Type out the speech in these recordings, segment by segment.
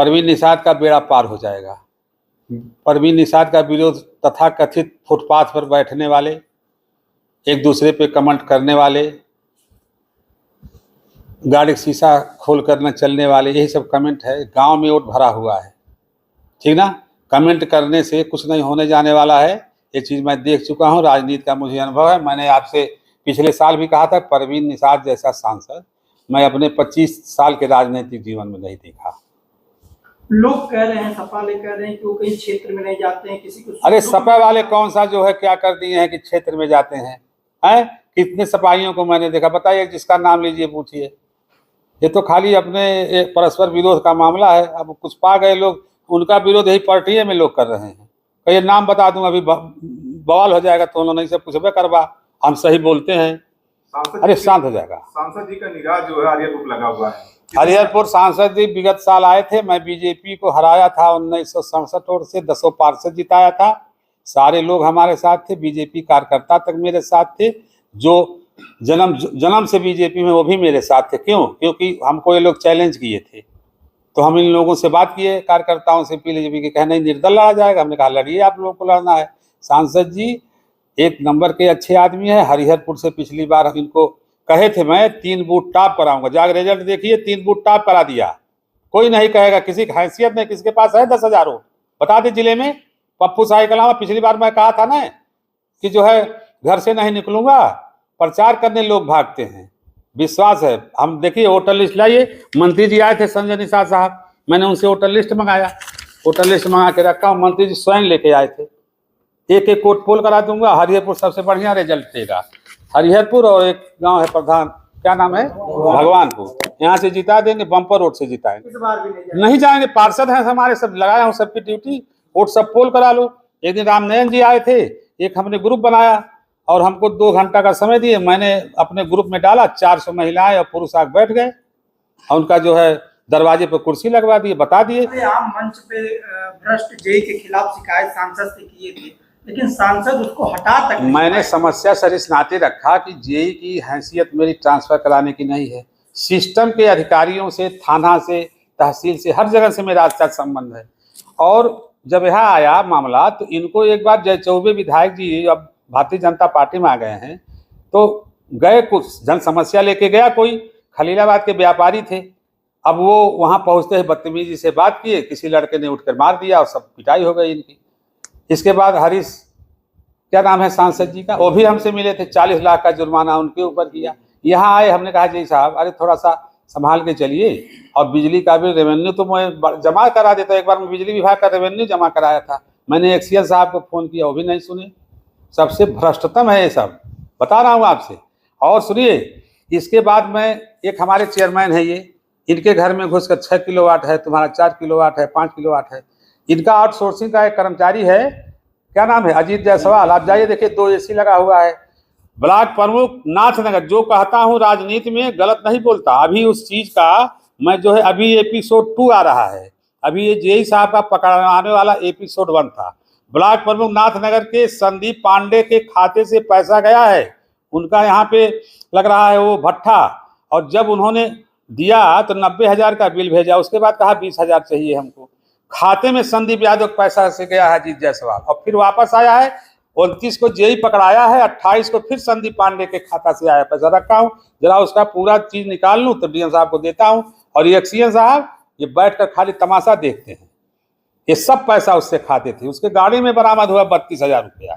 परवीन निषाद का बेड़ा पार हो जाएगा। परवीन निषाद का विरोध तथाकथित फुटपाथ पर बैठने वाले, एक दूसरे पे कमेंट करने वाले, गाड़ी का शीशा खोल कर न चलने वाले, यही सब कमेंट है। गांव में वोट भरा हुआ है, ठीक ना। कमेंट करने से कुछ नहीं होने जाने वाला है, ये चीज़ मैं देख चुका हूँ, राजनीति का मुझे अनुभव है। मैंने आपसे पिछले साल भी कहा था, परवीन निषाद जैसा सांसद मैं अपने 25 साल के राजनीतिक जीवन में नहीं देखा। लोग कह रहे हैं, सपा वाले कह रहे हैं कि वो कहीं क्षेत्र में नहीं जाते हैं, किसी को। अरे सपा वाले कौन सा जो है क्या कर दिए हैं कि क्षेत्र में जाते हैं? कितने सपाहियों को मैंने देखा, बताइए, जिसका नाम लीजिए पूछिए। ये तो खाली अपने परस्पर विरोध का मामला है। अब कुछ पा गए लोग, उनका विरोध यही पार्टी में लोग कर रहे हैं। कहीं नाम बता दूं, अभी बवाल हो जाएगा तो उन्होंने सब कुछ करवा, हम सही बोलते हैं। अरे शांत हो जाएगा। सांसद जी का निगाह जो है हरिहरपुर लगा हुआ है। हरिहरपुर सांसद जी विगत साल आए थे, मैं बीजेपी को हराया था 1967 वोट से, 10 पार्षद जिताया था। सारे लोग हमारे साथ थे, बीजेपी कार्यकर्ता तक मेरे साथ थे, जो जन्म से बीजेपी में वो भी मेरे साथ थे। क्यों? क्योंकि हमको ये लोग चैलेंज किए थे, तो हम इन लोगों से बात किए, कार्यकर्ताओं से, बीजेपी के कहना निर्दल लड़ा जाएगा। हमने कहा लड़िए, आप लोगों को लड़ना है। सांसद जी एक नंबर के अच्छे आदमी है। हरिहरपुर से पिछली बार हम इनको कहे थे मैं 3 बूथ टॉप कराऊंगा, जाकर रिजल्ट देखिए, 3 बूथ टॉप करा दिया। कोई नहीं कहेगा, किसी की हैसियत नहीं, किसके पास है 10,000 वोट बता दे जिले में। पप्पू साई के अलावा पिछली बार मैं कहा था ना कि जो है घर से नहीं निकलूंगा, प्रचार करने लोग भागते हैं। विश्वास है, हम देखिए वोटर लिस्ट लाइए। मंत्री जी आए थे संजय निषाद साहब, मैंने उनसे वोटर लिस्ट मंगाया, वोटर लिस्ट मंगा के रखा। मंत्री जी स्वयं लेके आए थे। एक एक वोट पोल करा दूंगा। हरिहरपुर सबसे बढ़िया रिजल्ट देगा। हरिहरपुर और एक गांव है प्रधान, क्या नाम है, भगवानपुर, यहाँ से जिता देंगे, बम्पर रोड से जिताएंगे। इस बार भी नहीं जाएंगे, पार्षद हैं हमारे, सब लगाया हूँ सबकी ड्यूटी, वोट सब पोल करा लो। एक दिन रामनयन जी आए थे, एक हमने ग्रुप बनाया और हमको 2 घंटा का समय दिए। मैंने अपने ग्रुप में डाला, 400 महिलाएं और पुरुष आके बैठ गए और उनका जो है दरवाजे पर कुर्सी लगवा दिए, बता दिए। आम मंच पे भ्रष्ट जेई के खिलाफ शिकायत सांसद से किए थे, लेकिन सांसद उसको हटा तक नहीं। मैंने समस्या सर इस नाते रखा कि जेई की हैसियत मेरी ट्रांसफर कराने की नहीं है। सिस्टम के अधिकारियों से, थाना से, तहसील से, हर जगह से मेरा अच्छा संबंध है। और जब यहाँ आया मामला तो इनको एक बार जय चौबे विधायक जी अब भारतीय जनता पार्टी में आ गए हैं, तो गए, कुछ जन समस्या लेके गया, कोई खलीलाबाद के व्यापारी थे। अब वो वहाँ पहुँचते ही बदतमीजी से बात किए, किसी लड़के ने उठकर मार दिया और सब पिटाई हो गई इनकी। इसके बाद हरीश, क्या नाम है सांसद जी का, वो भी हमसे मिले थे, 40 लाख का जुर्माना उनके ऊपर किया। यहाँ आए, हमने कहा जी साहब अरे थोड़ा सा संभाल के चलिए, और बिजली का भी रेवेन्यू तो मैं जमा करा देता। एक बार मैं बिजली विभाग का रेवेन्यू जमा कराया था, मैंने एक्सीएन साहब को फ़ोन किया, वो भी नहीं सुने। सबसे भ्रष्टतम है ये सब, बता रहा हूँ आपसे। और सुनिए, इसके बाद मैं, एक हमारे चेयरमैन है ये, इनके घर में घुसकर 6 किलोवाट है, तुम्हारा 4 किलोवाट है, 5 किलोवाट है। इनका आउटसोर्सिंग का एक कर्मचारी है, क्या नाम है, अजीत जायसवाल, आप जाइए देखिए, 2 AC लगा हुआ है। ब्लॉक प्रमुख नाथनगर, जो कहता हूँ राजनीति में गलत नहीं बोलता। अभी उस चीज का मैं जो है, अभी एपिसोड 2 आ रहा है, अभी ये जेई साहब का पकड़ाने वाला एपिसोड 1 था। ब्लॉक प्रमुख नाथनगर के संदीप पांडे के खाते से पैसा गया है, उनका यहाँ पे लग रहा है वो भट्ठा, और जब उन्होंने दिया तो 90,000 का बिल भेजा, उसके बाद कहा 20,000 चाहिए हमको। खाते में संदीप यादव पैसा से गया है अजीत जायसवाल, और फिर वापस आया है। 29 को जेई पकड़ाया है, 28 को फिर संदीप पांडे के खाता से आया पैसा, रखा हूँ, जरा उसका पूरा चीज निकाल लूँ तो डीएम साहब को देता हूँ। और ये एक्सीएन साहब ये बैठकर खाली तमाशा देखते हैं, ये सब पैसा उससे खाते थे। उसके गाड़ी में बरामद हुआ 32,000 रुपया।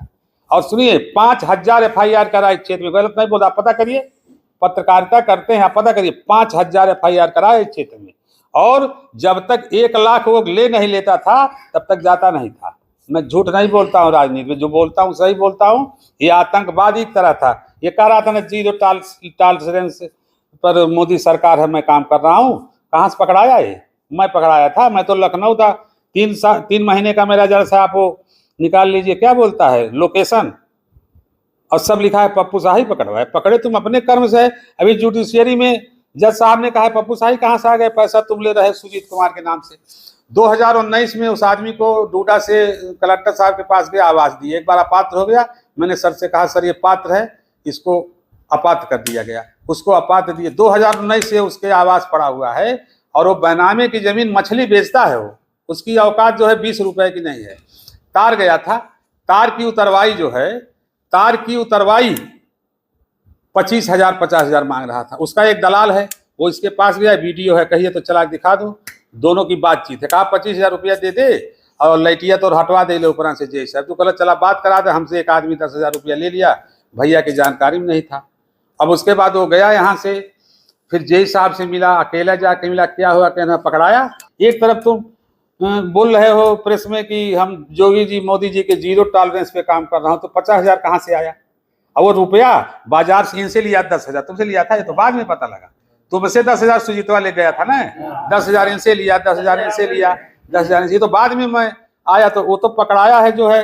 और सुनिए, 5,000 FIR करा इस क्षेत्र में, गलत नहीं बोला, पता करिए, पत्रकारिता करते हैं, पता करिए, 5,000 FIR करा इस क्षेत्र में। और जब तक 1 लाख वो ले नहीं लेता था तब तक जाता नहीं था। मैं झूठ नहीं बोलता हूँ राजनीति में, जो बोलता हूँ सही बोलता हूँ। ये आतंकवादी की तरह था, ये कह रहा था ना 0 टॉलरेंस पर मोदी सरकार है, मैं काम कर रहा हूँ। कहाँ से पकड़ाया ये? मैं पकड़ाया था, मैं तो लखनऊ था। 3 महीने का मेरा जरा सा आप वो निकाल लीजिए, क्या बोलता है, लोकेशन, और सब लिखा है पप्पू शाही पकड़वाए। पकड़े तुम अपने कर्म से। अभी जुडिशियरी में जज साहब ने कहा पप्पू शाही कहाँ से आ गए, पैसा तुम ले रहे सुजीत कुमार के नाम से। 2019 में उस आदमी को डूडा से कलेक्टर साहब के पास गया, आवाज दी, एक बार अपात्र हो गया। मैंने सर से कहा सर ये पात्र है, इसको अपात्र कर दिया गया, उसको अपात्र दिए। 2019 से उसके आवास पड़ा हुआ है, और वो बैनामे की जमीन मछली बेचता है, वो उसकी औकात जो है 20 रुपए की नहीं है। तार गया था, तार की उतरवाई जो है, तार की उतरवाई 25,000 50,000 मांग रहा था। उसका एक दलाल है, वो इसके पास गया, वीडियो है, कहिए तो चला दिखा दूं। दोनों की बातचीत है, कहा 25,000 रुपया दे दे और लाइटिया तो हटवा दे ले ऊपर से जय साहब। तो कल चला बात करा दे, हमसे एक आदमी 10,000 रुपया ले लिया, भैया की जानकारी में नहीं था। अब उसके बाद वो गया यहाँ से, फिर जय साहब से मिला, अकेला जाके मिला, क्या हुआ कहना, पकड़ाया। एक तरफ तुम बोल रहे हो प्रेस में कि हम योगी जी मोदी जी के 0 टॉलरेंस पे काम कर रहा हूँ, तो 50,000 कहाँ से आया? और वो रुपया बाजार से इनसे लिया 10,000, तुमसे लिया था, ये तो बाद में पता लगा। तुमसे 10,000 सुजीतवा ले गया था ना, 10,000 इनसे लिया, 10,000 इनसे लिया, 10,000 इनसे, तो बाद में मैं आया तो वो तो पकड़ाया है। जो है,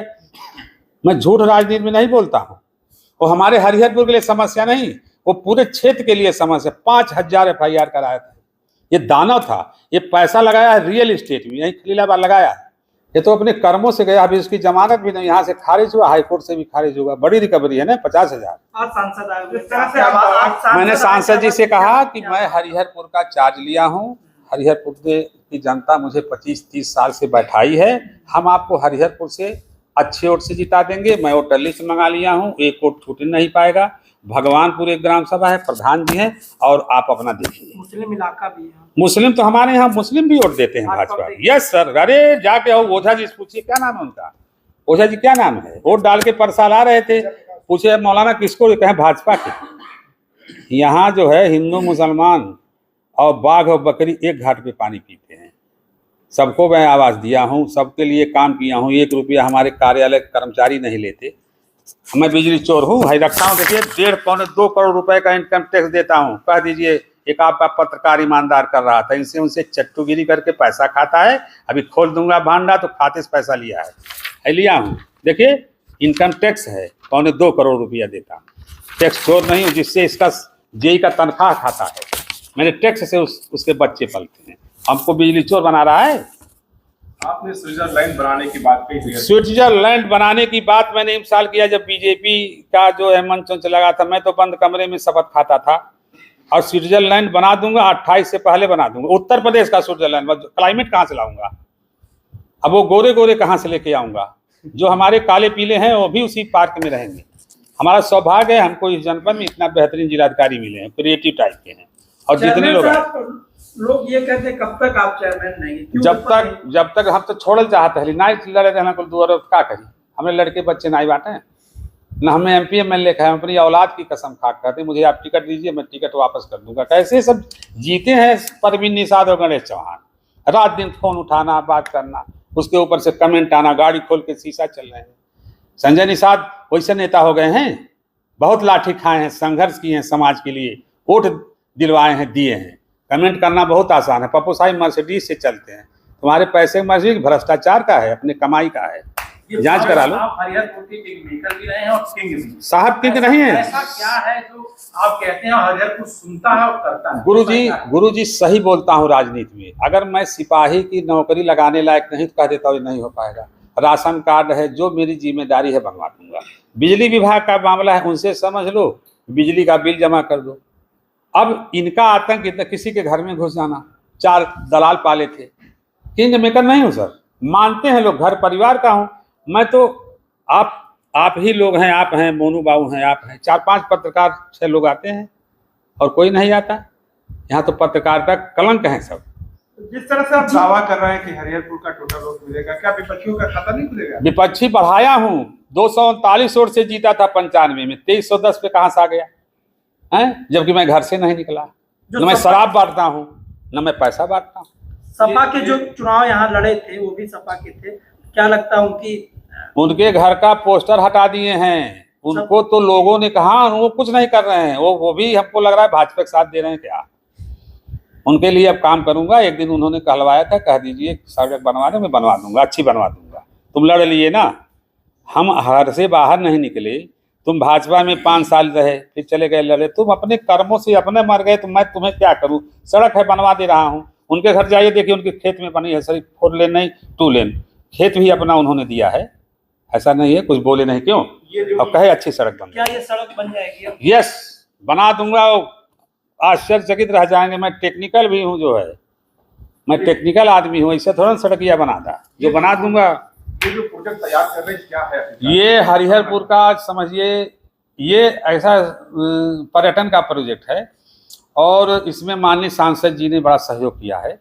मैं झूठ राजनीति में नहीं बोलता हूँ, वो हमारे हरिहरपुर के लिए समस्या नहीं, वो पूरे क्षेत्र के लिए समस्या। 5,000 FIR कराया था। ये दानव था, ये पैसा लगाया है रियल एस्टेट में, यही खलीलाबाद लगाया है। ये तो अपने कर्मों से गया, अभी इसकी जमानत भी नहीं, यहाँ से खारिज हुआ, हाईकोर्ट से भी खारिज हुआ, बड़ी रिकवरी है ना 50,000। आज सांसद आए हुए थे, मैंने सांसद जी से कहा कि मैं हरिहरपुर का चार्ज लिया हूँ, हरिहरपुर की जनता मुझे 25-30 साल से बैठाई है, हम आपको हरिहरपुर से अच्छे वोट से जिता देंगे। मैं वोटर लिस्ट मंगा लिया हूँ, एक वोट छूट नहीं पाएगा। भगवानपुर एक ग्राम सभा है, प्रधान जी हैं, और आप अपना देखिए। मुस्लिम इलाका भी है, मुस्लिम तो हमारे यहाँ मुस्लिम भी वोट देते हैं भाजपा। यस सर, अरे जाके हो ओझा जी से पूछिए, क्या नाम है उनका, ओझा जी क्या नाम है, वोट डाल के परसाल आ रहे थे, पूछे मौलाना किसको, कहें भाजपा के। यहाँ जो है हिंदू मुसलमान और बाघ और बकरी एक घाट पे पानी पीते हैं। सबको मैं आवाज दिया हूँ, सबके लिए काम किया हूँ, 1 रुपया हमारे कार्यालय कर्मचारी नहीं लेते। मैं बिजली चोर हूँ भाई, रखता हूँ, देखिए 1.5-2 करोड़ रुपए का इनकम टैक्स देता हूँ। कह दीजिए एक आपका पत्रकार ईमानदार कर रहा था, इनसे उनसे चट्टूगिरी करके पैसा खाता है, अभी खोल दूंगा भांडा तो खाते से पैसा लिया है लिया हूँ। देखिए इनकम टैक्स है, 1.25-2 करोड़ रुपया देता हूँ, टैक्स चोर नहीं हूँ, जिससे इसका जेई का तनख्वाह खाता है, मैंने टैक्स से उसके बच्चे पलते हैं। हमको बिजली चोर बना रहा है। आपने स्विट्जरलैंड बनाने की बात कही थी। स्विट्जरलैंड बनाने की बात मैंने 1 साल किया, जब बीजेपी का जो है मंच उंच लगा था, मैं तो बंद कमरे में शपथ खाता था, और स्विट्जरलैंड बना दूंगा, 28 से पहले बना दूंगा। उत्तर प्रदेश का स्विट्जरलैंड, क्लाइमेट कहाँ से लाऊंगा? अब वो गोरे गोरे कहाँ से लेके आऊंगा? जो हमारे काले पीले हैं वो भी उसी पार्क में रहेंगे। हमारा सौभाग्य है, हमको इस जनपद में इतना बेहतरीन जिलाधिकारी मिले हैं, क्रिएटिव टाइप के हैं, और जितने लोग ये कहते हैं कब तक आप चेयरमैन नहीं? जब तक हम तो छोड़ल चाहते हैं, नाई लड़े रहना को दूर क्या करी, हमें लड़के बच्चे नाई बांटे हैं ना, हमें MP MLA का है, हम अपनी औलाद की कसम खा कहते हैं मुझे आप टिकट दीजिए, मैं टिकट वापस कर दूंगा। कैसे सब जीते हैं परवीन निषाद और गणेश चौहान, रात दिन फोन उठाना, बात करना, उसके ऊपर से कमेंट आना, गाड़ी खोल के शीशा चल रहे हैं। संजय निषाद वैसे नेता हो गए हैं, बहुत लाठी खाए हैं, संघर्ष किए हैं समाज के लिए, वोट दिलवाए हैं, दिए हैं। कमेंट करना बहुत आसान है, पप्पू साहब मर्सिडीज से चलते हैं, तुम्हारे पैसे मर्सिडीज भ्रष्टाचार का है, अपने कमाई का है, जांच करा लो। आप हरिहरपुर के किंग मेकर भी रहे हैं और किंग भी साहब किंग नहीं है। ऐसा क्या है जो आप कहते हैं हरिहरपुर सुनता है और करता है? गुरुजी सही बोलता हूँ राजनीति में, अगर मैं सिपाही की नौकरी लगाने लायक नहीं तो कह देता हूँ नहीं हो पाएगा। राशन कार्ड है, जो मेरी जिम्मेदारी है बनवा दूंगा। बिजली विभाग का मामला है, उनसे समझ लो, बिजली का बिल जमा कर दो। अब इनका आतंक इतना, किसी के घर में घुस जाना, 4 दलाल पाले थे, किंग मेकर नहीं हूँ सर, मानते हैं लोग, घर परिवार का हूँ मैं तो। आप ही लोग हैं, आप हैं, मोनू बाबू हैं, आप हैं, 4-5 पत्रकार 6 लोग आते हैं और कोई नहीं आता। यहाँ तो पत्रकारिता कलंक है सब। जिस तरह से आप दावा कर रहे हैं कि हरिहरपुर का टोटल वोट मिलेगा, क्या विपक्षियों का खाता नहीं खुलेगा? विपक्षी बढ़ाया हूँ, 239 वोट से जीता था 95 में, 2310 पे कहाँ से आ गया है? जबकि मैं घर से नहीं निकला, न मैं शराब बांटता हूँ, न मैं पैसा बांटता हूँ। सपा के जो चुनाव यहाँ लड़े थे वो भी सपा के थे, क्या लगता है उनके घर का पोस्टर हटा दिए हैं, उनको तो लोगों ने कहा वो कुछ नहीं कर रहे हैं, वो भी हमको लग रहा है भाजपा के साथ दे रहे हैं क्या। उनके लिए अब काम करूंगा। एक दिन उन्होंने कहलवाया था, कह दीजिए सड़क बनवा दो, मैं बनवा दूंगा, अच्छी बनवा दूंगा। तुम लड़ लिए ना, हम घर से बाहर नहीं निकले, तुम भाजपा में 5 साल रहे, फिर चले गए लड़े, तुम अपने कर्मों से अपने मर गए, तो मैं तुम्हें क्या करूं? सड़क है बनवा दे रहा हूं, उनके घर जाइए देखिए, उनके खेत में बनी है, सिर्फ 4 लेन नहीं 2 लेन, खेत भी अपना उन्होंने दिया है, ऐसा नहीं है, कुछ बोले नहीं क्यों, अब कहे अच्छी सड़क बन, क्या ये सड़क बन जाएगी? यस बना दूंगा, आश्चर्यचकित रह जाएंगे। मैं टेक्निकल भी हूँ जो है, मैं टेक्निकल आदमी हूँ, ऐसे थोड़ा ना सड़किया बना था, जो बना दूंगा। ये जो प्रोजेक्ट तैयार कर रहे हैं क्या है? ये हरिहरपुर का समझिए, ये ऐसा पर्यटन का प्रोजेक्ट है और इसमें माननीय सांसद जी ने बड़ा सहयोग किया है।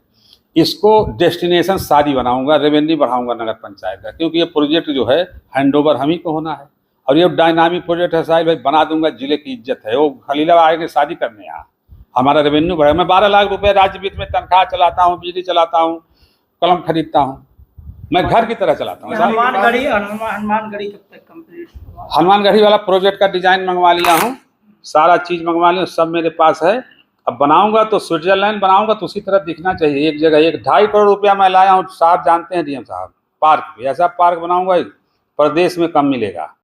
इसको डेस्टिनेशन शादी बनाऊंगा, रेवेन्यू बढ़ाऊंगा नगर पंचायत का, क्योंकि ये प्रोजेक्ट जो है हैंडओवर हम ही को होना है और ये डायनामिक प्रोजेक्ट है। साहिल भाई बना दूंगा, जिले की इज्जत है। वो खलीलाबाद आएंगे शादी करने, यहाँ हमारा रेवेन्यू बढ़ेगा। मैं 12 लाख रुपए राज्य वित्त में तनख्वाह चलाता हूँ, बिजली चलाता हूँ, कलम खरीदता हूँ, मैं घर की तरह चलाता हूँ। हनुमानगढ़ी कब तक कंप्लीट होगा? हनुमानगढ़ी वाला प्रोजेक्ट का डिजाइन मंगवा लिया हूँ, सारा चीज मंगवा लिया, सब मेरे पास है। अब बनाऊंगा तो स्विट्जरलैंड बनाऊंगा तो उसी तरह दिखना चाहिए। एक जगह 1-2.5 करोड़ रुपया मैं लाया हूँ, साहब जानते हैं डीएम साहब, पार्क भी ऐसा पार्क बनाऊंगा प्रदेश में कम मिलेगा।